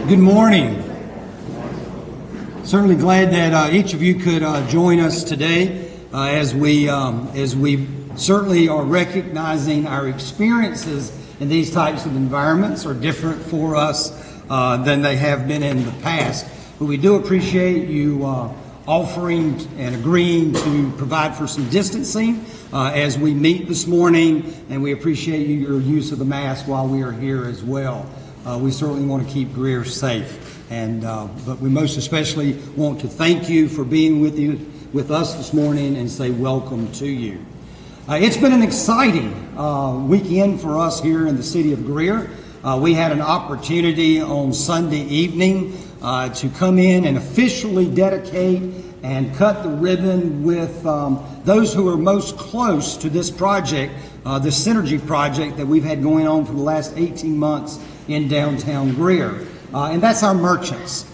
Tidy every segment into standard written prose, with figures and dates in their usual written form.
Good morning. Certainly glad that each of you could join us today as we certainly are recognizing our experiences in these types of environments are different for us than they have been in the past. But we do appreciate you offering and agreeing to provide for some distancing as we meet this morning, and we appreciate your use of the mask while we are here as well. We certainly want to keep Greer safe, but we most especially want to thank you for being with us this morning and say welcome to you. It's been an exciting weekend for us here in the city of Greer. We had an opportunity on Sunday evening to come in and officially dedicate and cut the ribbon with those who are most close to this project, the CenterG project that we've had going on for the last 18 months in downtown Greer. And that's our merchants.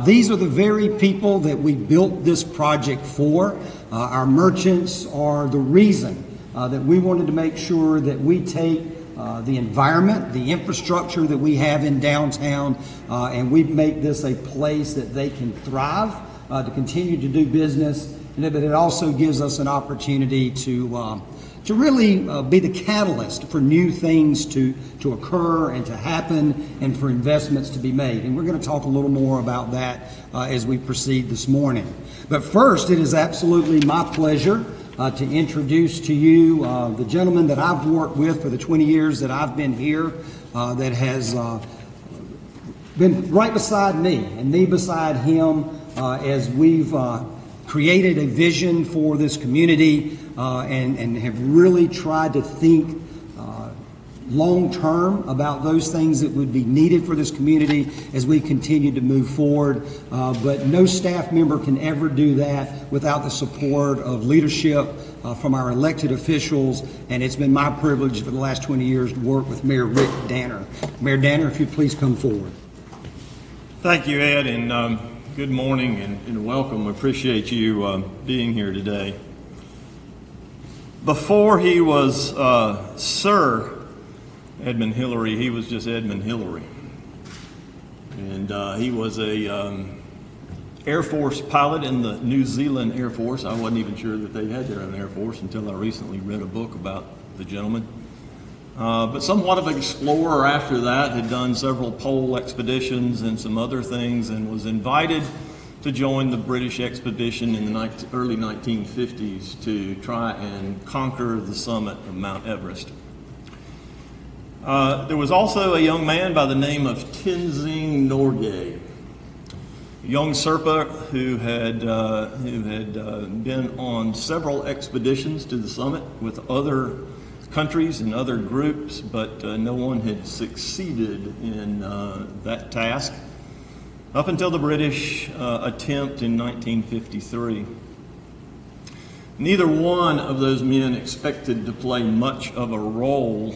These are the very people that we built this project for. Our merchants are the reason that we wanted to make sure that we take the environment, the infrastructure that we have in downtown, and we make this a place that they can thrive, to continue to do business, but it also gives us an opportunity to really be the catalyst for new things to occur and to happen and for investments to be made. And we're going to talk a little more about that as we proceed this morning. But first, it is absolutely my pleasure to introduce to you the gentleman that I've worked with for the 20 years that I've been here, that has been right beside me and me beside him as we've created a vision for this community and have really tried to think long-term about those things that would be needed for this community as we continue to move forward. But no staff member can ever do that without the support of leadership from our elected officials, and it's been my privilege for the last 20 years to work with Mayor Rick Danner. Mayor Danner, if you'd please come forward. Thank you, Ed, and good morning and welcome. We appreciate you being here today. Before he was Sir Edmund Hillary, he was just Edmund Hillary. And he was a Air Force pilot in the New Zealand Air Force. I wasn't even sure that they had their own Air Force until I recently read a book about the gentleman. But somewhat of an explorer after that, had done several pole expeditions and some other things, and was invited to join the British expedition in the early 1950s to try and conquer the summit of Mount Everest. There was also a young man by the name of Tenzing Norgay, a young Sherpa who had been on several expeditions to the summit with other countries and other groups, but no one had succeeded in that task up until the British attempt in 1953. Neither one of those men expected to play much of a role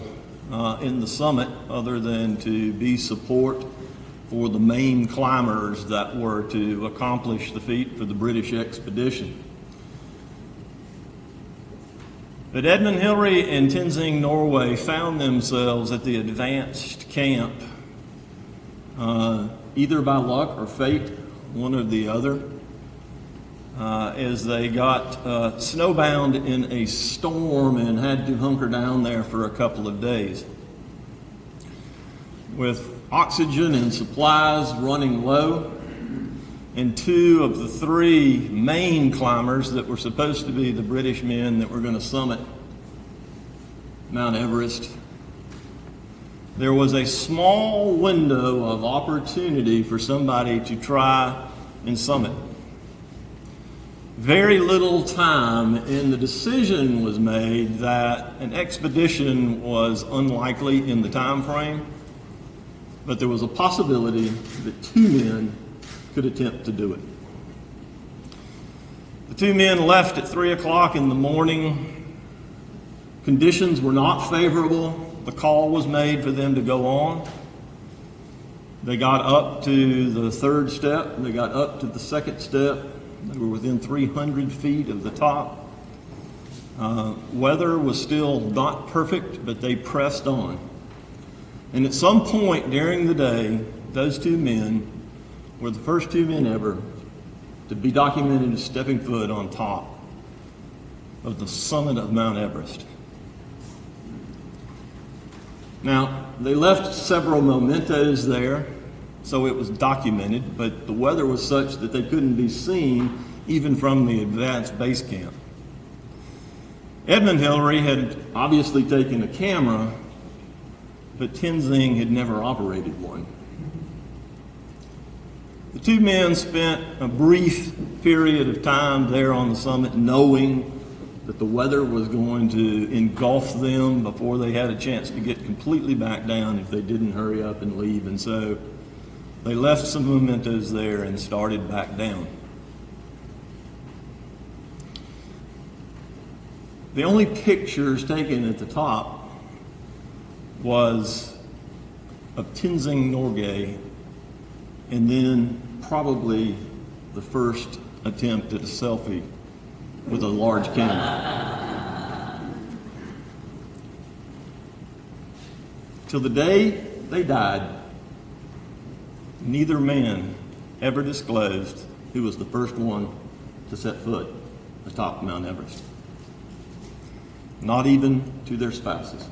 in the summit other than to be support for the main climbers that were to accomplish the feat for the British expedition. But Edmund Hillary and Tenzing Norgay found themselves at the advanced camp, either by luck or fate, one or the other, as they got snowbound in a storm and had to hunker down there for a couple of days. With oxygen and supplies running low, and two of the three main climbers that were supposed to be the British men that were going to summit Mount Everest, there was a small window of opportunity for somebody to try and summit. Very little time, and the decision was made that an expedition was unlikely in the time frame, but there was a possibility that two men could attempt to do it. The two men left at 3 o'clock in the morning. Conditions were not favorable. The call was made for them to go on. They got up to the third step. They got up to the second step. They were within 300 feet of the top. Weather was still not perfect, but they pressed on. And at some point during the day, those two men were the first two men ever to be documented as stepping foot on top of the summit of Mount Everest. Now, they left several mementos there, so it was documented, but the weather was such that they couldn't be seen even from the advanced base camp. Edmund Hillary had obviously taken a camera, but Tenzing had never operated one. The two men spent a brief period of time there on the summit knowing that the weather was going to engulf them before they had a chance to get completely back down if they didn't hurry up and leave. And so they left some mementos there and started back down. The only pictures taken at the top was of Tenzing Norgay, and then probably the first attempt at a selfie with a large camera. Till the day they died, neither man ever disclosed who was the first one to set foot atop Mount Everest. Not even to their spouses.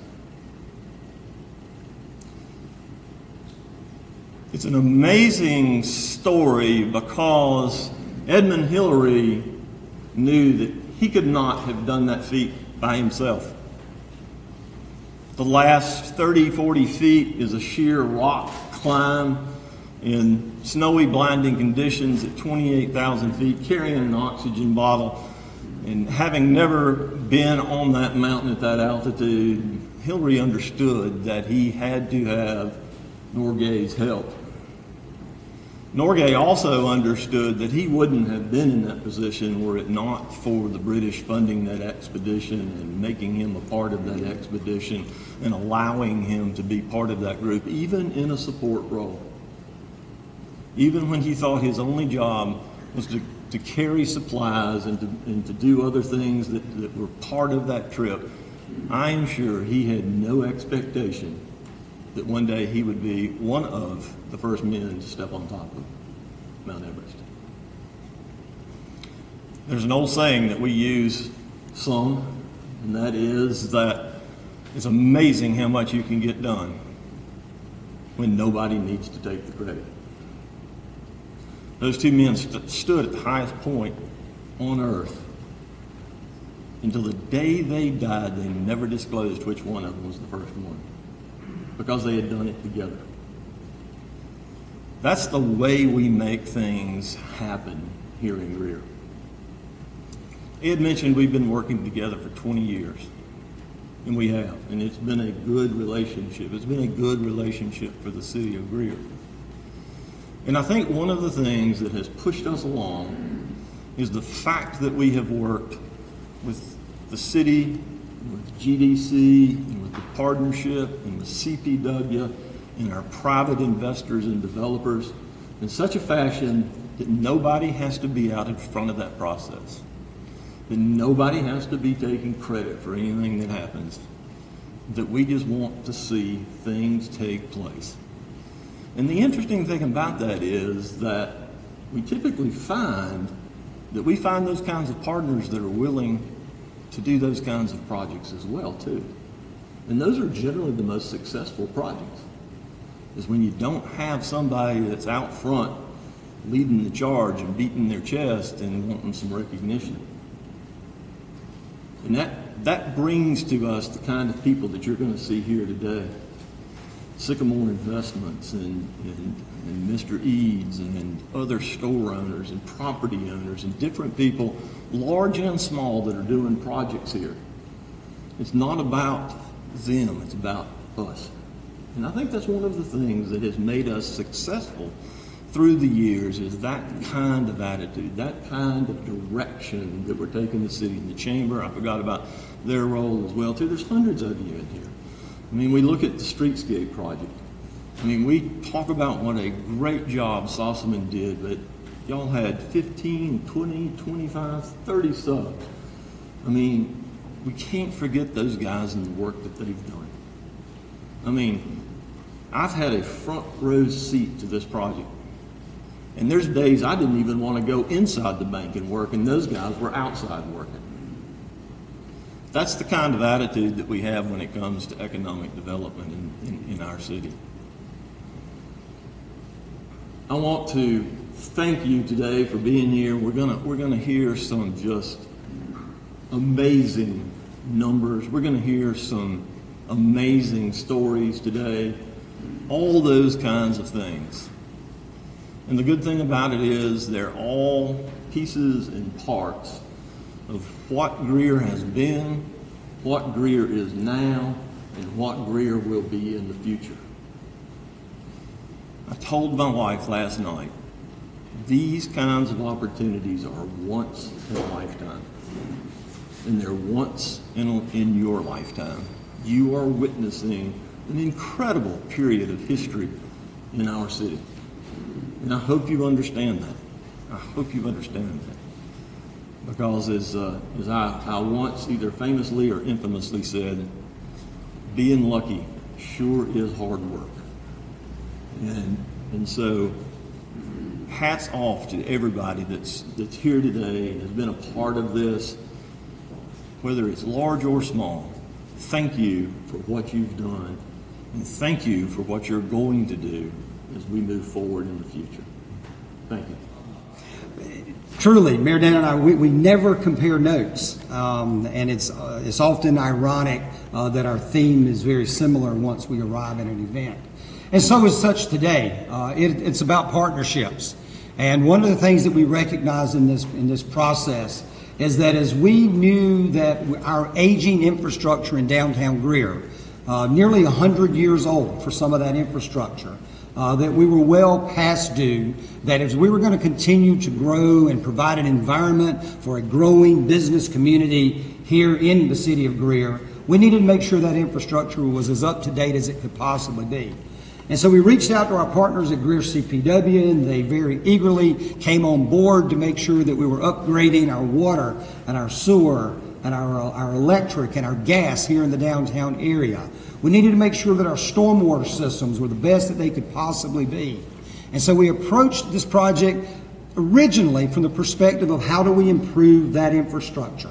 It's an amazing story because Edmund Hillary knew that he could not have done that feat by himself. The last 30, 40 feet is a sheer rock climb in snowy, blinding conditions at 28,000 feet, carrying an oxygen bottle. And having never been on that mountain at that altitude, Hillary understood that he had to have Norgay's help. Norgay also understood that he wouldn't have been in that position were it not for the British funding that expedition and making him a part of that expedition and allowing him to be part of that group, even in a support role. Even when he thought his only job was to carry supplies and to do other things that were part of that trip, I am sure he had no expectation that one day he would be one of the first men to step on top of Mount Everest. There's an old saying that we use some, and that is that it's amazing how much you can get done when nobody needs to take the credit. Those two men stood at the highest point on earth. Until the day they died, they never disclosed which one of them was the first one, because they had done it together. That's the way we make things happen here in Greer. Ed mentioned we've been working together for 20 years, and we have, and it's been a good relationship. It's been a good relationship for the city of Greer. And I think one of the things that has pushed us along is the fact that we have worked with the city, with GDC, and with the partnership, and with CPW, and our private investors and developers in such a fashion that nobody has to be out in front of that process. That nobody has to be taking credit for anything that happens. That we just want to see things take place. And the interesting thing about that is that we typically find that we find those kinds of partners that are willing to do those kinds of projects as well, too. And those are generally the most successful projects, is when you don't have somebody that's out front leading the charge and beating their chest and wanting some recognition. And that brings to us the kind of people that you're going to see here today. Sycamore Investments and Mr. Eads and other store owners and property owners and different people, large and small, that are doing projects here. It's not about them, it's about us. And I think that's one of the things that has made us successful through the years, is that kind of attitude, that kind of direction that we're taking the city. And the chamber, I forgot about their role as well too. There's hundreds of you in here. I mean, we look at the streetscape project. I mean, we talk about what a great job Sossaman did, but y'all had 15, 20, 25, 30 subs. I mean, we can't forget those guys and the work that they've done. I mean, I've had a front row seat to this project. And there's days I didn't even want to go inside the bank and work, and those guys were outside working. That's the kind of attitude that we have when it comes to economic development in our city. I want to thank you today for being here. We're gonna hear some just amazing numbers. We're gonna hear some amazing stories today. All those kinds of things. And the good thing about it is they're all pieces and parts of what Greer has been, what Greer is now, and what Greer will be in the future. I told my wife last night, these kinds of opportunities are once in a lifetime. And they're once in your lifetime. You are witnessing an incredible period of history in our city. And I hope you understand that. I hope you understand that. Because as I once either famously or infamously said, being lucky sure is hard work. And so hats off to everybody that's here today and has been a part of this, whether it's large or small. Thank you for what you've done, and thank you for what you're going to do as we move forward in the future. Thank you. Truly, Mayor Dan and I, we never compare notes, and it's often ironic that our theme is very similar once we arrive at an event. And so is such today. It's about partnerships. And one of the things that we recognize in this process is that as we knew that our aging infrastructure in downtown Greer, nearly 100 years old for some of that infrastructure, that we were well past due, that as we were going to continue to grow and provide an environment for a growing business community here in the city of Greer, we needed to make sure that infrastructure was as up to date as it could possibly be. And so we reached out to our partners at Greer CPW, and they very eagerly came on board to make sure that we were upgrading our water and our sewer and our electric and our gas here in the downtown area. We needed to make sure that our stormwater systems were the best that they could possibly be. And so we approached this project originally from the perspective of how do we improve that infrastructure.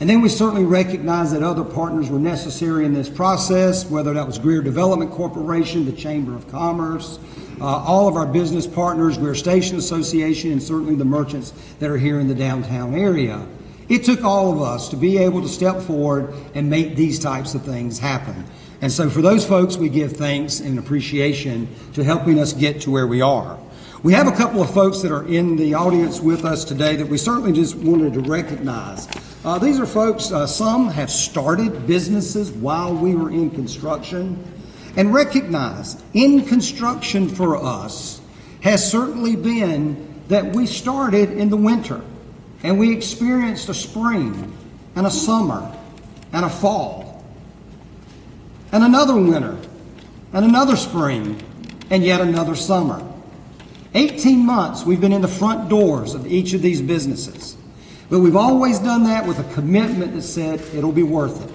And then we certainly recognized that other partners were necessary in this process, whether that was Greer Development Corporation, the Chamber of Commerce, all of our business partners, Greer Station Association, and certainly the merchants that are here in the downtown area. It took all of us to be able to step forward and make these types of things happen. And so for those folks, we give thanks and appreciation to helping us get to where we are. We have a couple of folks that are in the audience with us today that we certainly just wanted to recognize. These are folks, some have started businesses while we were in construction, and recognize in construction for us has certainly been that we started in the winter and we experienced a spring and a summer and a fall and another winter and another spring and yet another summer. 18 months we've been in the front doors of each of these businesses. But we've always done that with a commitment that said it'll be worth it.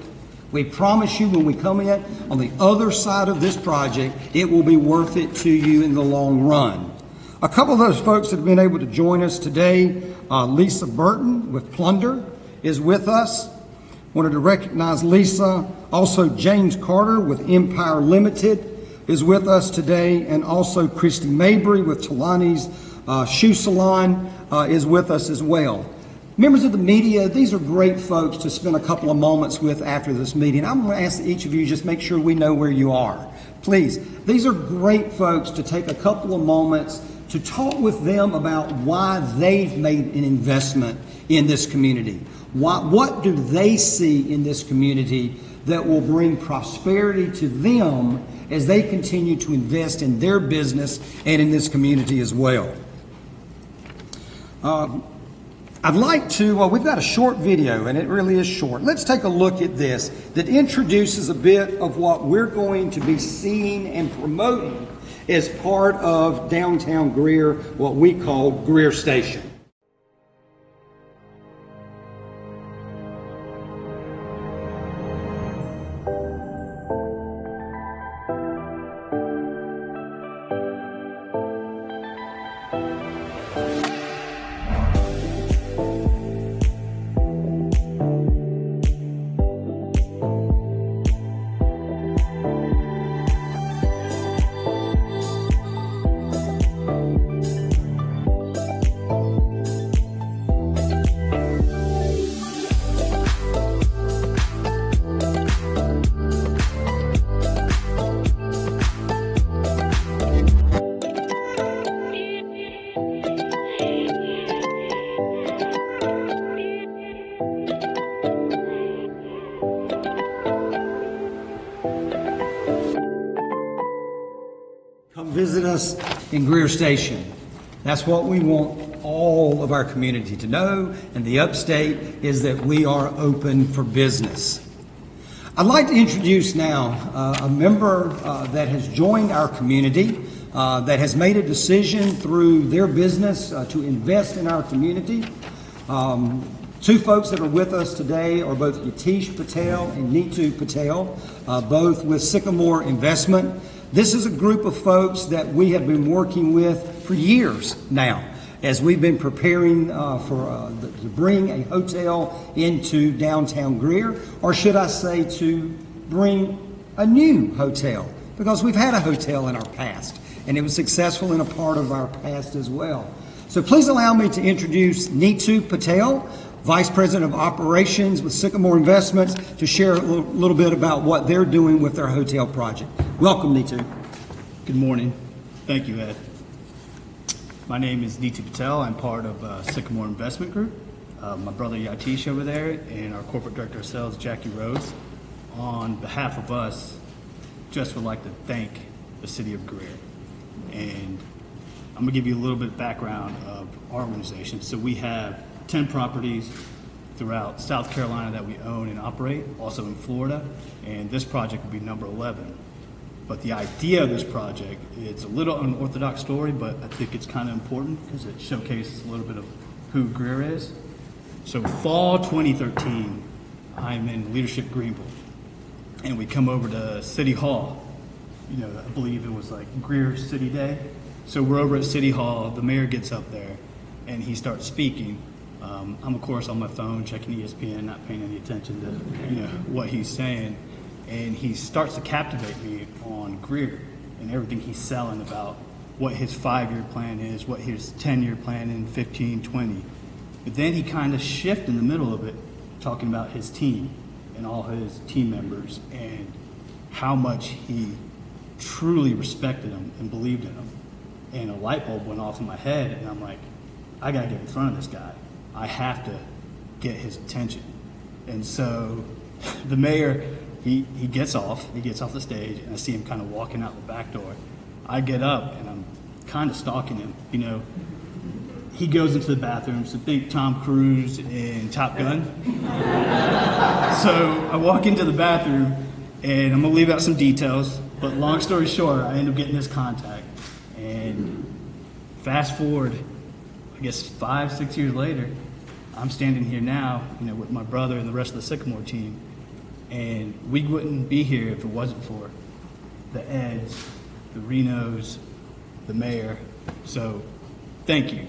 We promise you when we come in on the other side of this project, it will be worth it to you in the long run. A couple of those folks that have been able to join us today, Lisa Burton with Plunder is with us. Wanted to recognize Lisa. Also James Carter with Empire Limited is with us today, and also Christy Mabry with Talani's Shoe Salon is with us as well. Members of the media, these are great folks to spend a couple of moments with after this meeting. I'm going to ask that each of you just make sure we know where you are. Please, these are great folks to take a couple of moments to talk with them about why they've made an investment in this community. What do they see in this community that will bring prosperity to them as they continue to invest in their business and in this community as well. I'd like to, we've got a short video, and it really is short. Let's take a look at this that introduces a bit of what we're going to be seeing and promoting as part of downtown Greer, what we call Greer Station. visit us in Greer Station. That's what we want all of our community to know, and the upstate is that we are open for business. I'd like to introduce now a member that has joined our community, that has made a decision through their business to invest in our community. Two folks that are with us today are both Yatish Patel and Neetu Patel, both with Sycamore Investment. This is a group of folks that we have been working with for years now, as we've been preparing to bring a hotel into downtown Greer, or should I say to bring a new hotel, because we've had a hotel in our past, and it was successful in a part of our past as well. So please allow me to introduce Neetu Patel, Vice President of Operations with Sycamore Investments, to share a little bit about what they're doing with their hotel project. Welcome, Neetu. Good morning. Thank you, Ed. My name is Neetu Patel. I'm part of Sycamore Investment Group. My brother Yatish over there and our Corporate Director of Sales, Jackie Rose. On behalf of us, just would like to thank the City of Greer. And I'm going to give you a little bit of background of our organization. So we have 10 properties throughout South Carolina that we own and operate, also in Florida, and this project will be number 11. But the idea of this project, it's a little unorthodox story, but I think it's kind of important because it showcases a little bit of who Greer is. So fall 2013, I'm in Leadership Greenville, and we come over to City Hall. You know, I believe it was like Greer City Day. So we're over at City Hall, the mayor gets up there, and he starts speaking. I'm of course on my phone checking ESPN, not paying any attention to what he's saying, and he starts to captivate me on Greer and everything he's selling about what his 5-year plan is, what his 10-year plan in 15, 20. But then he kind of shifts in the middle of it, talking about his team and all his team members and how much he truly respected them and believed in them. And a light bulb went off in my head, and I'm like, I gotta get in front of this guy. I have to get his attention. And so the mayor, he gets off the stage, and I see him kind of walking out the back door. I get up and I'm kind of stalking him. You know, he goes into the bathroom, so think Tom Cruise in Top Gun. So I walk into the bathroom, and I'm gonna leave out some details, but long story short, I end up getting his contact. And fast forward, I guess 5, 6 years later, I'm standing here now, with my brother and the rest of the Sycamore team, and we wouldn't be here if it wasn't for the Eds, the Renos, the mayor. So thank you.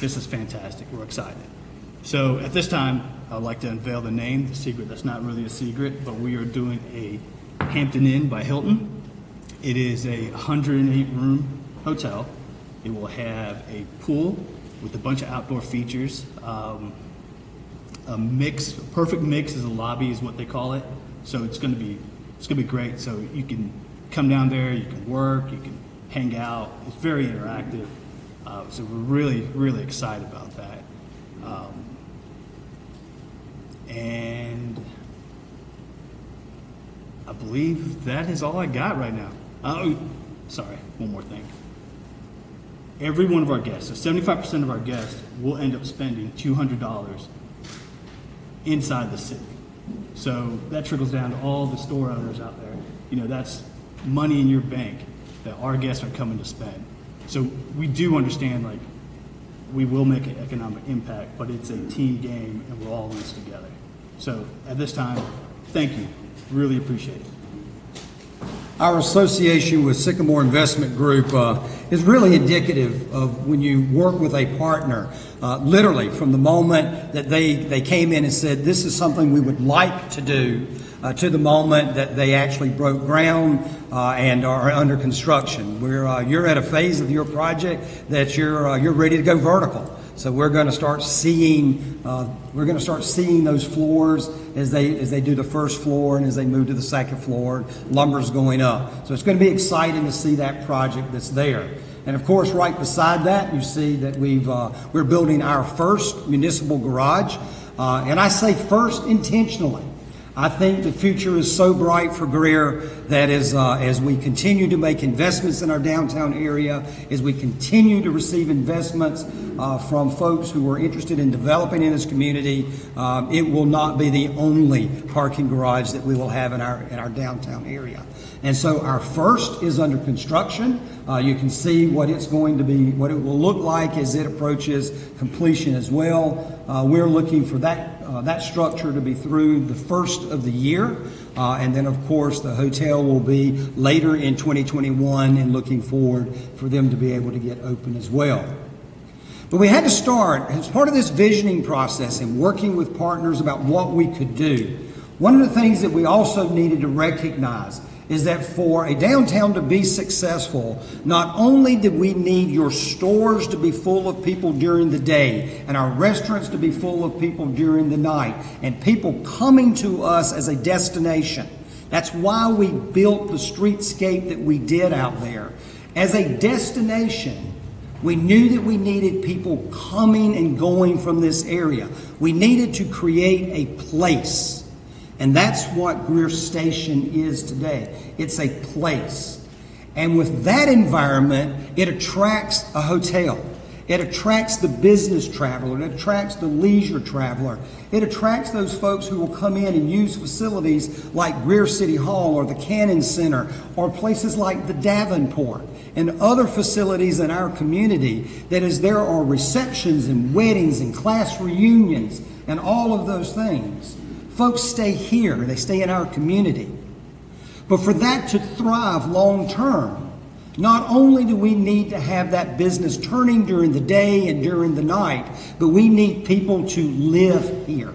This is fantastic. We're excited. So at this time, I'd like to unveil the name, the secret that's not really a secret, but we are doing a Hampton Inn by Hilton. It is a 108-room hotel. It will have a pool with a bunch of outdoor features. A perfect mix is a lobby is what they call it. So it's gonna be great. So you can come down there, you can work, you can hang out. It's very interactive. So we're really, really excited about that. And I believe that is all I got right now. Oh, sorry, one more thing. Every one of our guests, so 75% of our guests will end up spending $200 inside the city. So that trickles down to all the store owners out there. That's money in your bank that our guests are coming to spend. So we do understand, we will make an economic impact, but it's a team game and we're all in this together. So at this time, thank you. Really appreciate it. Our association with Sycamore Investment Group is really indicative of when you work with a partner, literally from the moment that they came in and said, this is something we would like to do, to the moment that they actually broke ground and are under construction. You're at a phase of your project that you're ready to go vertical. So we're going to start seeing those floors as they do the first floor and as they move to the second floor. Lumber's going up. So it's going to be exciting to see that project that's there. And of course, right beside that, you see that we're building our first municipal garage. And I say first intentionally. I think the future is so bright for Greer that as we continue to make investments in our downtown area, as we continue to receive investments from folks who are interested in developing in this community, it will not be the only parking garage that we will have in our downtown area. And so our first is under construction. You can see what it's going to be, what it will look like as it approaches completion as well. We're looking for that structure to be through the first of the year. And then, of course, the hotel will be later in 2021 and looking forward for them to be able to get open as well. But we had to start, as part of this visioning process and working with partners about what we could do, one of the things that we also needed to recognize is that for a downtown to be successful, not only did we need your stores to be full of people during the day and our restaurants to be full of people during the night and people coming to us as a destination. That's why we built the streetscape that we did out there. As a destination, we knew that we needed people coming and going from this area. We needed to create a place. And that's what Greer Station is today. It's a place. And with that environment, it attracts a hotel. It attracts the business traveler. It attracts the leisure traveler. It attracts those folks who will come in and use facilities like Greer City Hall or the Cannon Center or places like the Davenport and other facilities in our community, that as there are receptions and weddings and class reunions and all of those things, folks stay here, they stay in our community. But for that to thrive long term, not only do we need to have that business turning during the day and during the night, but we need people to live here.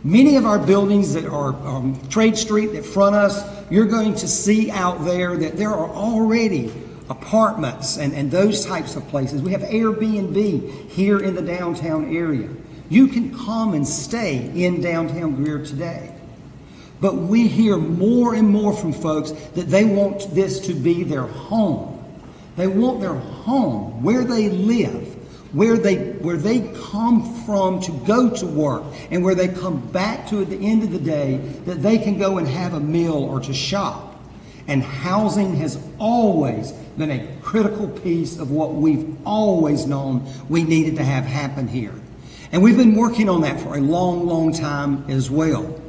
Many of our buildings that are on Trade Street that front us, you're going to see out there that there are already apartments and those types of places. We have Airbnb here in the downtown area. You can come and stay in downtown Greer today. But we hear more and more from folks that they want this to be their home. They want their home, where they live, where they come from to go to work, and where they come back to at the end of the day, that they can go and have a meal or to shop. And housing has always been a critical piece of what we've always known we needed to have happen here. And we've been working on that for a long, long time as well.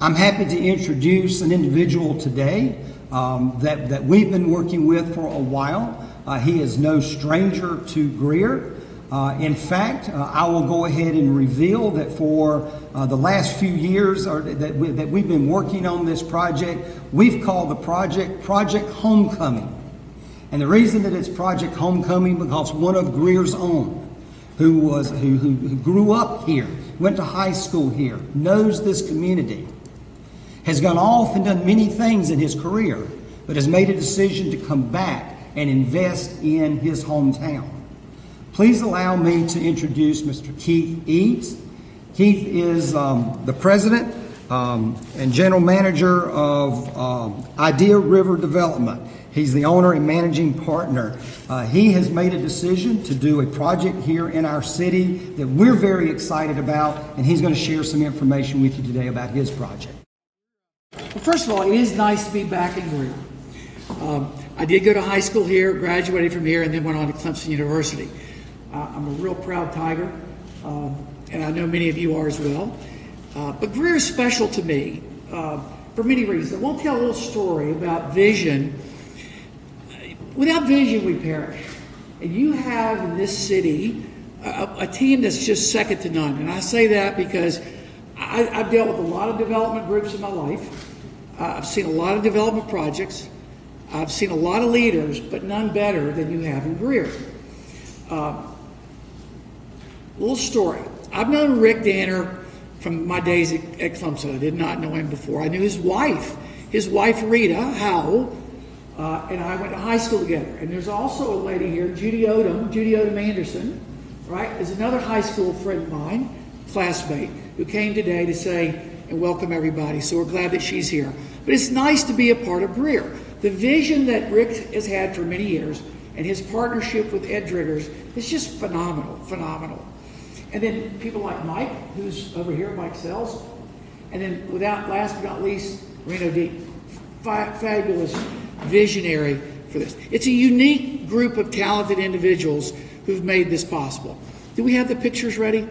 I'm happy to introduce an individual today that we've been working with for a while. He is no stranger to Greer. In fact, I will go ahead and reveal that for the last few years that we've been working on this project, we've called the Project Homecoming. And the reason that it's Project Homecoming, because one of Greer's own, who grew up here, went to high school here, knows this community, has gone off and done many things in his career, but has made a decision to come back and invest in his hometown. Please allow me to introduce Mr. Keith Eads. Keith is the president and general manager of Idea River Development. He's the owner and managing partner. He has made a decision to do a project here in our city that we're very excited about, and he's going to share some information with you today about his project. Well, first of all, it is nice to be back in Greer. I did go to high school here, graduated from here, and then went on to Clemson University. I'm a real proud Tiger, and I know many of you are as well. But Greer is special to me for many reasons. I won't tell a little story about vision. Without vision, we perish. And you have in this city a team that's just second to none. And I say that because I've dealt with a lot of development groups in my life. I've seen a lot of development projects. I've seen a lot of leaders, but none better than you have in Greer. Little story. I've known Rick Danner from my days at Clemson. I did not know him before. I knew his wife Rita Howell, and I went to high school together. And there's also a lady here, Judy Odom Anderson, right, is another high school friend of mine, classmate, who came today to say and welcome everybody. So we're glad that she's here. But it's nice to be a part of Greer. The vision that Rick has had for many years and his partnership with Ed Driggers is just phenomenal. And then people like Mike, who's over here, Mike Sells, And then last but not least, Reno D. Fabulous visionary for this. It's a unique group of talented individuals who've made this possible. Do we have the pictures ready?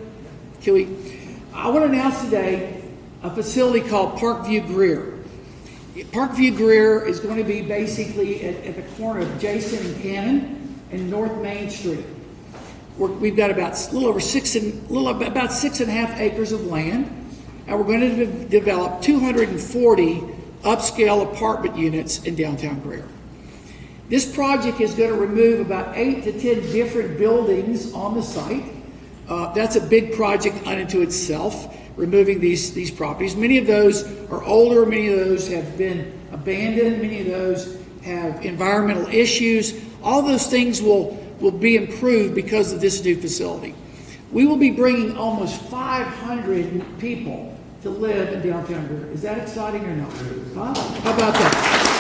I want to announce today a facility called Parkview Greer. Parkview Greer is going to be basically at the corner of Jason and Cannon and North Main Street. We've got about a little over about 6.5 acres of land, and we're going to develop 240 upscale apartment units in downtown Greer. This project is going to remove about 8 to 10 different buildings on the site. That's a big project unto itself, removing these properties. Many of those are older, many of those have been abandoned, many of those have environmental issues. All those things will be improved because of this new facility. We will be bringing almost 500 people to live in downtown Greer. Is that exciting or not? Huh? How about that?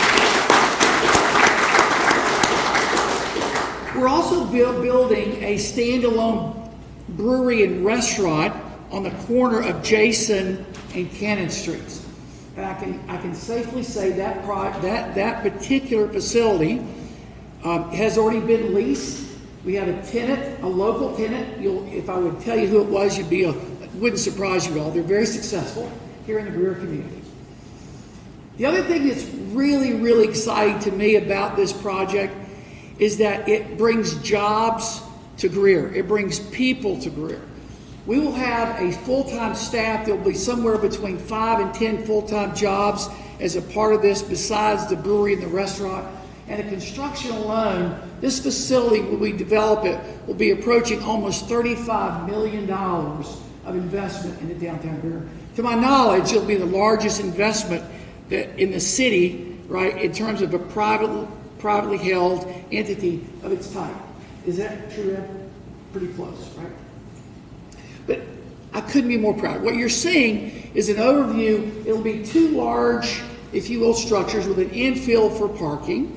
We're also building a standalone brewery and restaurant on the corner of Jason and Cannon Streets. And I can safely say that particular facility has already been leased. We have a tenant, a local tenant. If I would tell you who it was, it wouldn't surprise you at all. They're very successful here in the Greer community. The other thing that's really, really exciting to me about this project is that it brings jobs to Greer. It brings people to Greer. We will have a full-time staff. There will be somewhere between 5 and 10 full-time jobs as a part of this, besides the brewery and the restaurant. And the construction alone, this facility, when we develop it, will be approaching almost $35 million of investment into downtown Greer. To my knowledge, it'll be the largest investment in the city, right, in terms of a privately held entity of its type. Is that true, Ed? Pretty close, right? But I couldn't be more proud. What you're seeing is an overview. It'll be 2 large, if you will, structures with an infill for parking.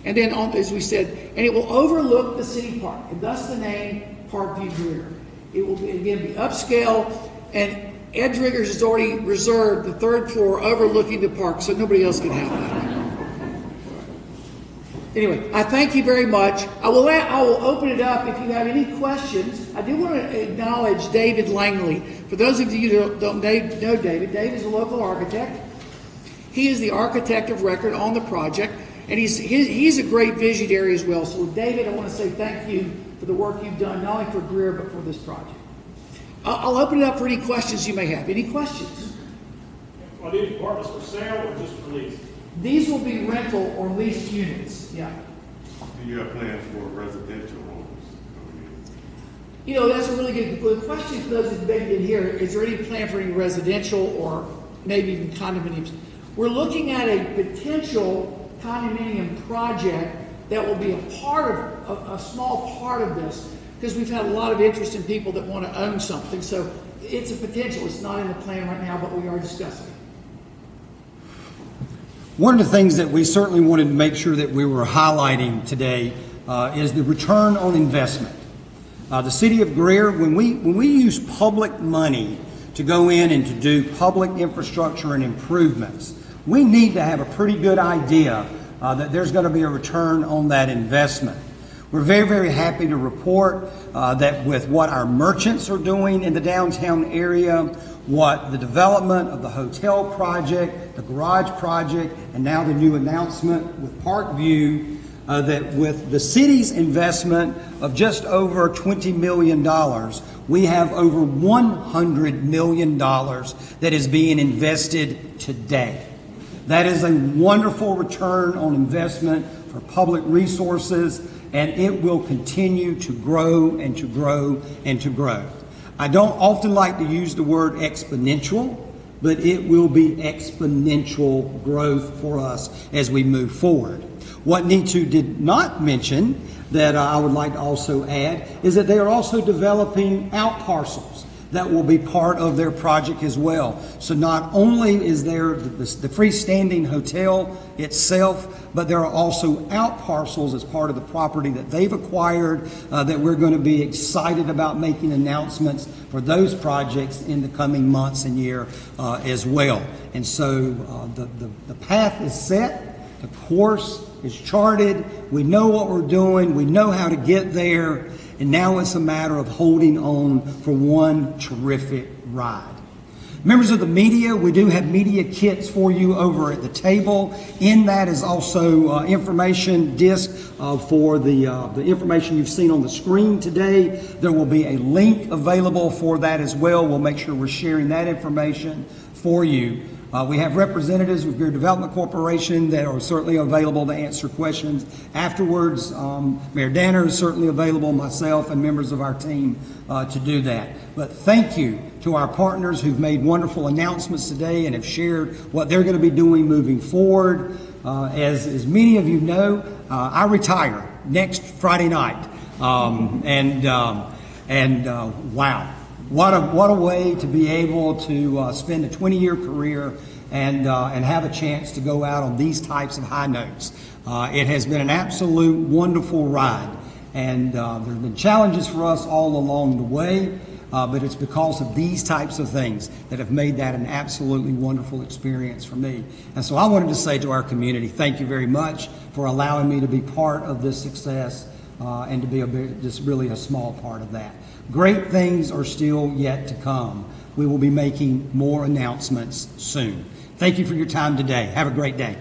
And then, as we said, and it will overlook the city park, and thus the name Parkview Greer. It will, again, be upscale, and Ed Driggers has already reserved the 3rd floor overlooking the park, so nobody else can have that. Anyway, I thank you very much. I will open it up if you have any questions. I do want to acknowledge David Langley. For those of you who don't know David is a local architect. He is the architect of record on the project, and he's a great visionary as well. So, David, I want to say thank you for the work you've done, not only for Greer, but for this project. I'll open it up for any questions you may have. Any questions? Are these apartments for sale or just for lease? These will be rental or leased units, yeah. Do you have plans for residential homes? You know, that's a really good question for those that maybe didn't hear. Is there any plan for any residential or maybe even condominiums? We're looking at a potential condominium project that will be a small part of this, because we've had a lot of interest in people that want to own something. So it's a potential. It's not in the plan right now, but we are discussing it. One of the things that we certainly wanted to make sure that we were highlighting today is the return on investment. The city of Greer, when we use public money to go in and to do public infrastructure and improvements, we need to have a pretty good idea that there's going to be a return on that investment. We're very, very happy to report that with what our merchants are doing in the downtown area, what the development of the hotel project, the garage project, and now the new announcement with Parkview, that with the city's investment of just over $20 million, we have over $100 million that is being invested today. That is a wonderful return on investment for public resources, and it will continue to grow and to grow and to grow. I don't often like to use the word exponential, but it will be exponential growth for us as we move forward. What Nitu did not mention that I would like to also add is that they are also developing out parcels. that will be part of their project as well. So not only is there the freestanding hotel itself, but there are also out parcels as part of the property that they've acquired that we're going to be excited about making announcements for those projects in the coming months and year as well. And so the path is set, the course is charted, we know what we're doing, we know how to get there, and now it's a matter of holding on for one terrific ride. Members of the media, we do have media kits for you over at the table. In that is also information disc for the information you've seen on the screen today. There will be a link available for that as well. We'll make sure we're sharing that information for you. We have representatives with Greer Development Corporation that are certainly available to answer questions afterwards. Mayor Danner is certainly available, myself and members of our team to do that. But thank you to our partners who've made wonderful announcements today and have shared what they're going to be doing moving forward. As many of you know, I retire next Friday night. Wow. What a way to be able to spend a 20-year career and have a chance to go out on these types of high notes. It has been an absolute wonderful ride, and there have been challenges for us all along the way, but it's because of these types of things that have made that an absolutely wonderful experience for me. And so I wanted to say to our community, thank you very much for allowing me to be part of this success and to be just really a small part of that. Great things are still yet to come. We will be making more announcements soon. Thank you for your time today. Have a great day.